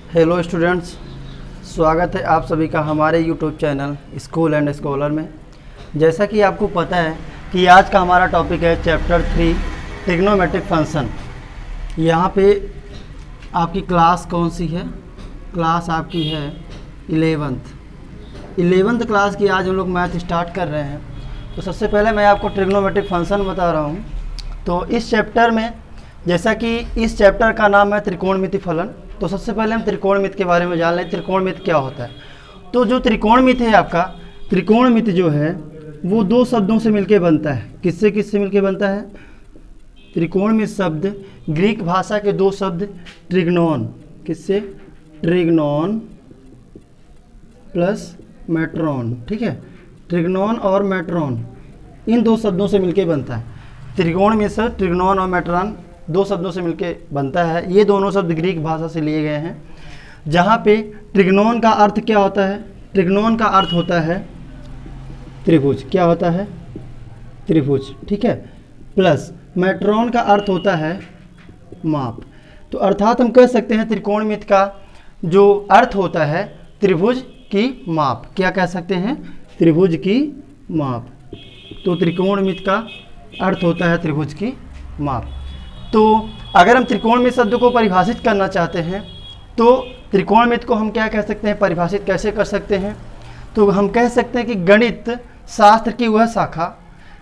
Hello students, स्वागत है आप सभी का हमारे YouTube channel school and scholar में। जैसा कि आपको पता है कि आज का हमारा टॉपिक है चैप्टर 3 ट्रिग्नोमेट्रिक फंक्शन। यहाँ पे आपकी क्लास कौन सी है? क्लास आपकी है 11th क्लास की। आज हम लोग मैथ स्टार्ट कर रहे हैं। तो सबसे पहले मैं आपको ट्रिग्नोमेट्रिक फंक्शन बता रहा हूँ। तो इस चैप्टर में, जैसा कि इस चैप्टर का नाम है त्रिकोणमिति फलन, तो सबसे पहले हम त्रिकोणमिति के बारे में जान लें। त्रिकोणमिति क्या होता है? तो जो त्रिकोणमिति है आपका, त्रिकोणमिति जो है वो दो शब्दों से मिलके बनता है। किससे किससे मिलके बनता है? त्रिकोणमिति शब्द ग्रीक भाषा के दो शब्द ट्रिग्नोन, किससे? ट्रिग्नोन प्लस मेट्रोन, ठीक है। ट्रिग्नोन और मेट्रोन, इन दो शब्दों से मिलके बनता है। त्रिकोणमिति से ट्रिग्नोन और मेट्रोन दो शब्दों से मिलके बनता है। ये दोनों शब्द ग्रीक भाषा से लिए गए हैं। जहाँ पे ट्रिग्नोन का अर्थ क्या होता है? ट्रिग्नोन का अर्थ होता है त्रिभुज। क्या होता है? त्रिभुज, ठीक है। प्लस मेट्रोन का अर्थ होता है माप। तो अर्थात हम कह सकते हैं त्रिकोणमिति का जो अर्थ होता है त्रिभुज की माप। क्या कह सकते हैं? त्रिभुज की माप। तो त्रिकोणमिति का अर्थ होता है त्रिभुज की माप। तो अगर हम त्रिकोणमिति शब्द को परिभाषित करना चाहते हैं तो त्रिकोणमिति को हम क्या कह सकते हैं, परिभाषित कैसे कर सकते हैं? तो हम कह सकते हैं कि गणित शास्त्र की वह शाखा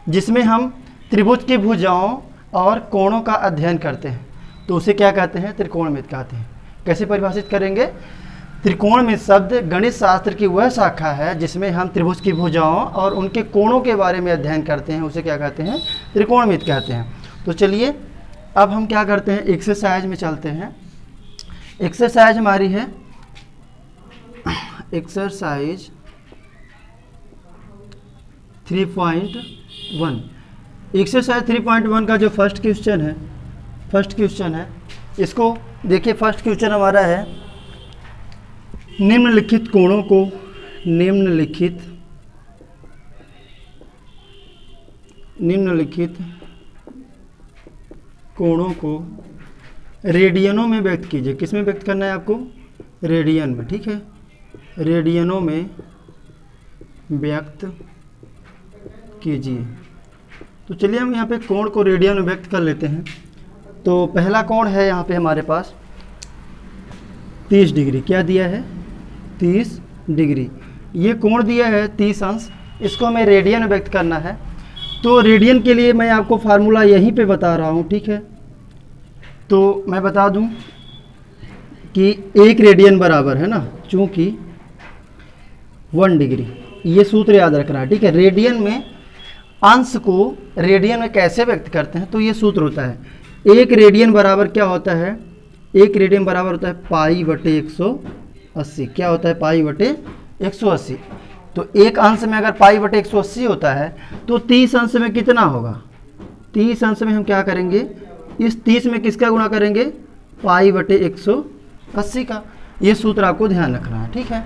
जिसमें हम त्रिभुज की भुजाओं और कोणों का अध्ययन करते हैं, तो उसे क्या कहते हैं? त्रिकोणमिति कहते हैं। कैसे परिभाषित करेंगे? त्रिकोणमिति शब्द गणित शास्त्र की वह शाखा है जिसमें हम त्रिभुज की भुजाओं और उनके कोणों के बारे में अध्ययन करते हैं, उसे क्या कहते हैं? त्रिकोणमिति कहते हैं। तो चलिए अब हम क्या करते हैं, एक्सरसाइज में चलते हैं। एक्सरसाइज हमारी है एक्सरसाइज 3.1। एक्सरसाइज 3.1 का जो फर्स्ट क्वेश्चन है, इसको देखिए। फर्स्ट क्वेश्चन हमारा है निम्नलिखित कोणों को रेडियनों में व्यक्त कीजिए। किस में व्यक्त करना है आपको? रेडियन में, ठीक है। रेडियनों में व्यक्त कीजिए। तो चलिए हम यहाँ पे कोण को रेडियन में व्यक्त कर लेते हैं। तो पहला कोण है यहाँ पे हमारे पास 30 डिग्री। क्या दिया है? 30 डिग्री। ये कोण दिया है 30 अंश। इसको हमें रेडियन में व्यक्त करना है। तो रेडियन के लिए मैं आपको फार्मूला यहीं पे बता रहा हूँ, ठीक है। तो मैं बता दूं कि 1 रेडियन बराबर है ना, चूंकि 1 डिग्री, ये सूत्र याद रखना है, ठीक है। रेडियन में अंश को रेडियन में कैसे व्यक्त करते हैं? तो ये सूत्र होता है 1 रेडियन बराबर क्या होता है? 1 रेडियन बराबर होता है पाई बटे 180। क्या होता है? पाई बटे 180। तो एक अंश में अगर पाई बटे 180 होता है तो 30 अंश में कितना होगा? 30 अंश में हम क्या करेंगे? इस 30 में किसका गुणा करेंगे? पाई बटे 180 का। ये सूत्र आपको ध्यान रखना है, ठीक है।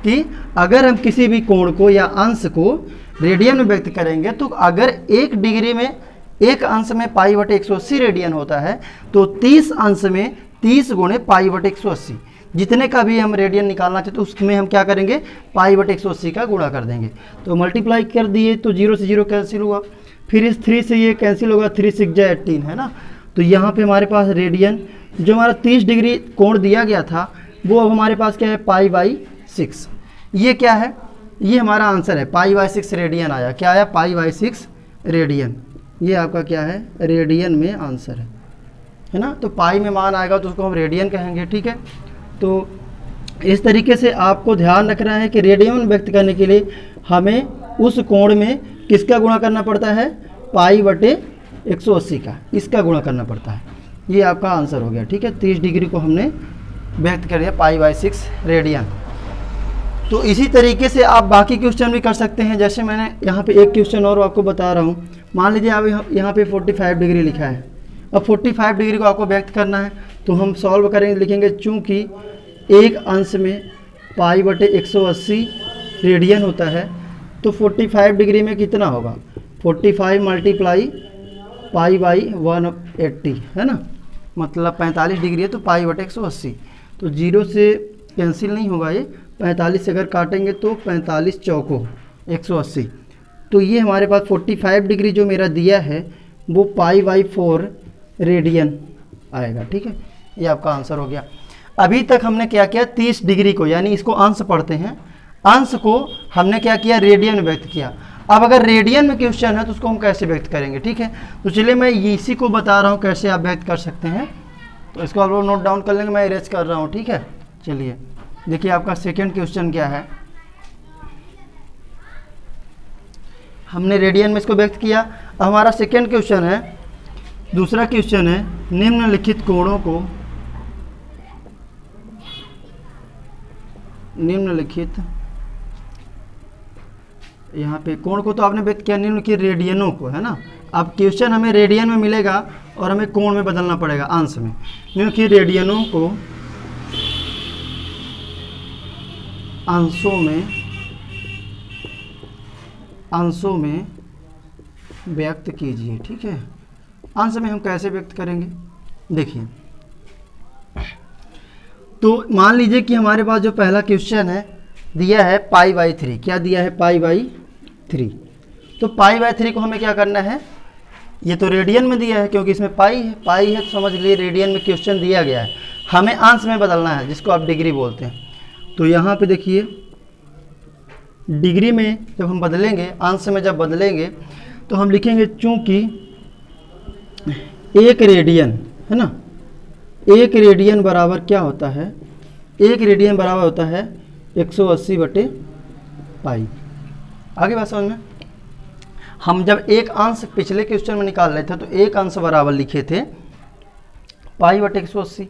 कि अगर हम किसी भी कोण को या अंश को रेडियन में व्यक्त करेंगे तो अगर 1 डिग्री में एक अंश में पाई बटे 180 रेडियन होता है तो 30 अंश में 30 गुणे पाई बटे 180, जितने का भी हम रेडियन निकालना चाहते तो उसमें हम क्या करेंगे? पाई बटे 180 का गुणा कर देंगे। तो मल्टीप्लाई कर दिए तो 0 से 0 कैंसिल हुआ, फिर इस 3 से ये कैंसिल होगा, 3 6 जा 18 है ना। तो यहाँ पे हमारे पास रेडियन जो हमारा 30 डिग्री कोण दिया गया था वो अब हमारे पास क्या है? Pi by 6। ये क्या है? ये हमारा आंसर है, पाई बाई 6 रेडियन आया। क्या आया? Pi by 6 radian. ये आपका क्या है? रेडियन में आंसर है ना। तो पाई में मान आएगा तो उसको हम रेडियन कहेंगे, ठीक है। तो इस तरीके से आपको ध्यान रखना है कि रेडियन व्यक्त करने के लिए हमें उस कोण में किसका गुणा करना पड़ता है? पाई बटे 180 का, इसका गुणा करना पड़ता है। ये आपका आंसर हो गया, ठीक है। 30 डिग्री को हमने व्यक्त कर दिया पाई बाई 6 रेडियन। तो इसी तरीके से आप बाकी क्वेश्चन भी कर सकते हैं। जैसे मैंने यहाँ पे एक क्वेश्चन और आपको बता रहा हूँ। मान लीजिए आप यहाँ पे 45 डिग्री लिखा है। अब 45 डिग्री को आपको व्यक्त करना है तो हम सॉल्व करेंगे, लिखेंगे चूँकि एक अंश में पाई बटे 180 रेडियन होता है तो 45 डिग्री में कितना होगा? 45 मल्टीप्लाई पाई बाई 180 है ना, मतलब 45 डिग्री है तो पाई बटे 180। तो 0 से कैंसिल नहीं होगा ये, 45 से अगर काटेंगे तो 45 चौको 180। तो ये हमारे पास 45 डिग्री जो मेरा दिया है वो π/4 रेडियन आएगा। ठीक है, ये आपका आंसर हो गया। अभी तक हमने क्या किया, 30 डिग्री को, यानी इसको अंश पढ़ते हैं, अंश को हमने क्या किया, रेडियन में व्यक्त किया। अब अगर रेडियन में क्वेश्चन है तो उसको हम कैसे व्यक्त करेंगे। ठीक है, तो चलिए मैं इसी को बता रहा हूँ कैसे आप व्यक्त कर सकते हैं। तो इसको आप लोग नोट डाउन कर लेंगे, मैं इरेज कर रहा हूँ। ठीक है, चलिए देखिए आपका सेकेंड क्वेश्चन क्या है। हमने रेडियन में इसको व्यक्त किया। अब हमारा सेकेंड क्वेश्चन है, दूसरा क्वेश्चन है, निम्नलिखित कोणों को, निम्नलिखित, यहाँ पे कोण को तो आपने व्यक्त किया, निम्नलिखित रेडियनों को, है ना। अब क्वेश्चन हमें रेडियन में मिलेगा और हमें कोण में बदलना पड़ेगा, अंश में। निम्नलिखित रेडियनों को अंशों में व्यक्त कीजिए। ठीक है, अंश में हम कैसे व्यक्त करेंगे, देखिए। तो मान लीजिए कि हमारे पास जो पहला क्वेश्चन है दिया है π/3, क्या दिया है, π/3। तो π/3 को हमें क्या करना है, ये तो रेडियन में दिया है क्योंकि इसमें पाई है तो समझ लिए रेडियन में क्वेश्चन दिया गया है, हमें अंश में बदलना है जिसको आप डिग्री बोलते हैं। तो यहाँ पे देखिए डिग्री में जब हम बदलेंगे, अंश में जब बदलेंगे तो हम लिखेंगे चूंकि 1 रेडियन है ना, 1 रेडियन बराबर क्या होता है, 1 रेडियन बराबर होता है 180/π। आगे बात समझ में। हम जब एक अंश पिछले क्वेश्चन में निकाल रहे थे तो एक अंश बराबर लिखे थे π/180,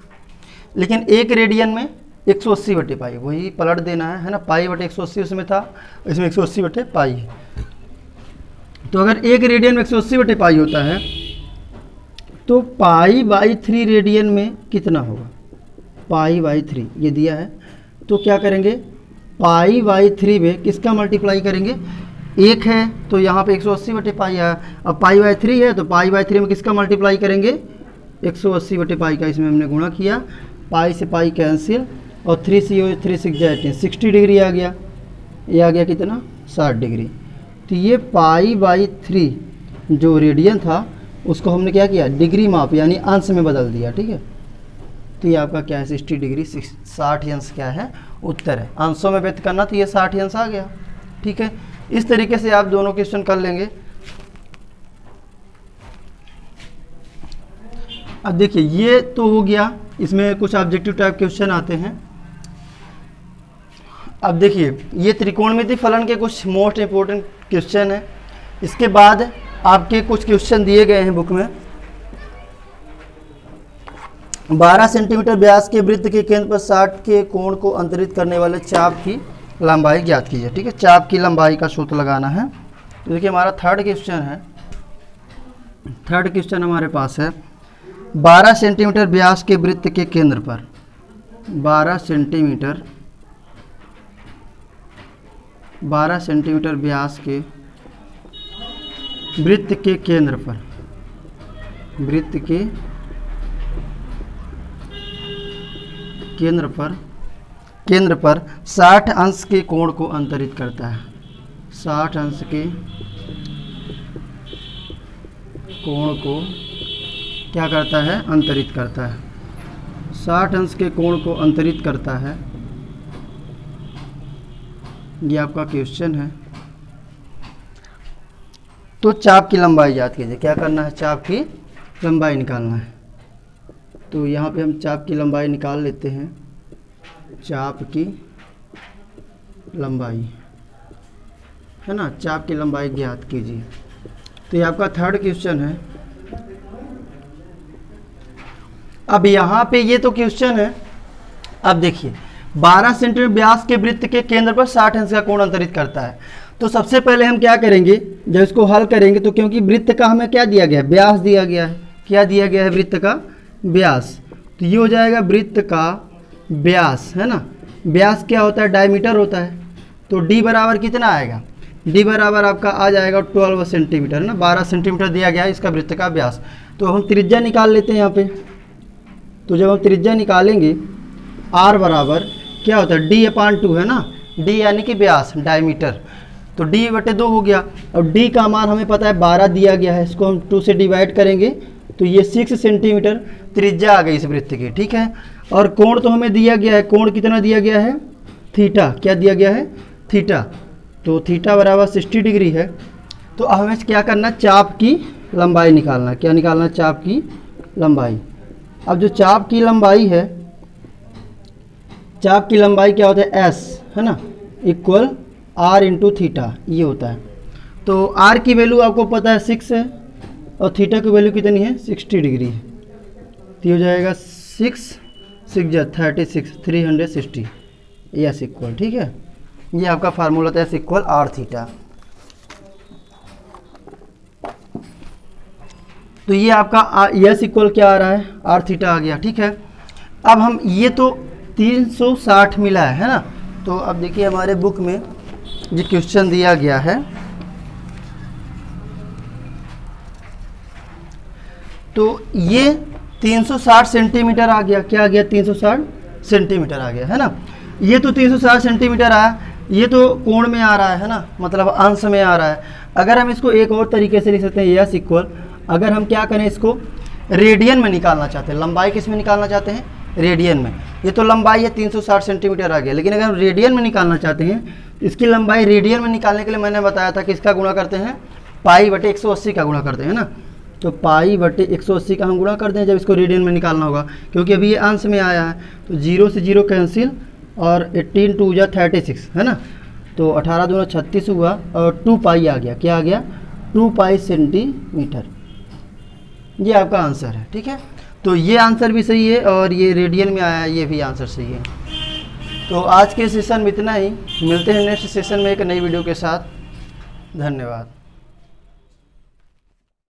लेकिन 1 रेडियन में 180/π, वही पलट देना है ना। π/180 उसमें था, इसमें 180/π है। तो अगर 1 रेडियन में 180/π होता है तो π/3 रेडियन में कितना होगा, π/3 ये दिया है। तो क्या करेंगे, π/3 में किसका मल्टीप्लाई करेंगे, 1 है तो यहाँ पे 180/π है। अब π/3 है तो π/3 में किसका मल्टीप्लाई करेंगे, 180/π का इसमें हमने गुणा किया, पाई से पाई कैंसिल और 3 से 3 6 18, 60 डिग्री आ गया। ये आ गया कितना, 60 डिग्री। तो ये π/3 जो रेडियन था उसको हमने क्या किया, डिग्री माप यानी अंश में बदल दिया। ठीक है, तो ये आपका क्या है, 60 डिग्री 60 अंश क्या है, उत्तर है। अंशों में व्यक्त करना तो ये 60 अंश आ गया। ठीक है, इस तरीके से आप दोनों क्वेश्चन कर लेंगे। अब देखिए ये तो हो गया, इसमें कुछ ऑब्जेक्टिव टाइप क्वेश्चन आते हैं। अब देखिए ये त्रिकोणमिति फलन के कुछ मोस्ट इंपॉर्टेंट क्वेश्चन है। इसके बाद आपके कुछ क्वेश्चन दिए गए हैं बुक में। 12 सेंटीमीटर व्यास के वृत्त के केंद्र पर 60 के कोण को अंतरित करने वाले चाप की लंबाई ज्ञात कीजिए। ठीक है, चाप की लंबाई का सूत्र लगाना है। तो देखिए हमारा थर्ड क्वेश्चन है, थर्ड क्वेश्चन हमारे पास है 12 सेंटीमीटर व्यास के वृत्त के केंद्र पर, 12 सेंटीमीटर व्यास के वृत्त के केंद्र पर, वृत्त के केंद्र पर 60 अंश के कोण को अंतरित करता है। 60 अंश के कोण को क्या करता है, अंतरित करता है। 60 अंश के कोण को अंतरित करता है। ये आपका क्वेश्चन है। तो चाप की लंबाई याद कीजिए, क्या करना है, चाप की लंबाई निकालना है। तो यहाँ पे हम चाप की लंबाई निकाल लेते हैं। चाप की लंबाई है ना, चाप की लंबाई ज्ञात कीजिए। तो ये आपका थर्ड क्वेश्चन है। अब यहाँ पे ये तो क्वेश्चन है। अब देखिए 12 सेंटीमीटर व्यास के वृत्त के केंद्र पर 60 अंश का कोण अंतरित करता है। तो सबसे पहले हम क्या करेंगे, जब इसको हल करेंगे तो क्योंकि वृत्त का हमें क्या दिया गया है, व्यास दिया गया है। क्या दिया गया है, वृत्त का व्यास। तो ये हो जाएगा वृत्त का व्यास, है ना। व्यास क्या होता है, डायमीटर होता है। तो डी बराबर कितना आएगा, डी बराबर आपका आ जाएगा 12 सेंटीमीटर, है ना। 12 सेंटीमीटर दिया गया है इसका वृत्त का व्यास। तो हम त्रिज्या निकाल लेते हैं यहाँ पे। तो जब हम त्रिज्या निकालेंगे आर बराबर क्या होता है d/2 है ना, d यानी कि व्यास डायमीटर, तो d/2 हो गया। और d का मान हमें पता है 12 दिया गया है, इसको हम 2 से डिवाइड करेंगे तो ये 6 सेंटीमीटर त्रिज्या आ गई इस वृत्त की, ठीक है। और कोण तो हमें दिया गया है, कोण कितना दिया गया है, थीटा, क्या दिया गया है, थीटा, तो थीटा बराबर 60 डिग्री है। तो अब हमें क्या करना, चाप की लंबाई निकालना, क्या निकालना, चाप की लंबाई। अब जो चाप की लंबाई है, चाप की लंबाई क्या होता है, एस है ना, इक्वल आर इंटू थीटा, ये होता है। तो आर की वैल्यू आपको पता है 6 है और थीटा की वैल्यू कितनी है, 60 डिग्री है, तो ये हो जाएगा 6 6 36 360 यस इक्वल, ठीक है। ये आपका फार्मूला था एस इक्वल आर थीटा। तो ये आपका यस इक्वल क्या आ रहा है, आर थीटा आ गया, ठीक है। अब हम ये तो 360 मिला है ना, तो अब देखिए हमारे बुक में जो क्वेश्चन दिया गया है, तो ये 360 सेंटीमीटर आ गया, क्या आ गया, 360 सेंटीमीटर आ गया है ना। ये तो 360 सेंटीमीटर आया, ये तो कोण में आ रहा है ना, मतलब अंश में आ रहा है। अगर हम इसको एक और तरीके से लिख सकते हैं, यस इक्वल, अगर हम क्या करें, इसको रेडियन में निकालना चाहते हैं, लंबाई किस में निकालना चाहते हैं, रेडियन में। ये तो लंबाई है 360 सेंटीमीटर आ गया, लेकिन अगर हम रेडियन में निकालना चाहते हैं, इसकी लंबाई रेडियन में निकालने के लिए मैंने बताया था कि इसका गुणा करते हैं π/180 का गुणा करते हैं ना, तो π/180 का हम गुणा कर दें जब इसको रेडियन में निकालना होगा, क्योंकि अभी ये अंश में आया है, तो 0 से 0 कैंसिल और 18 2 जा 36 है ना, तो 18 दूना 36 हुआ और 2 पाई आ गया, क्या आ गया, 2 पाई सेंटीमीटर। ये आपका आंसर है, ठीक है। तो ये आंसर भी सही है और ये रेडियन में आया है, ये भी आंसर सही है। तो आज के सेशन में इतना ही, मिलते हैं नेक्स्ट सेशन में एक नई वीडियो के साथ। धन्यवाद।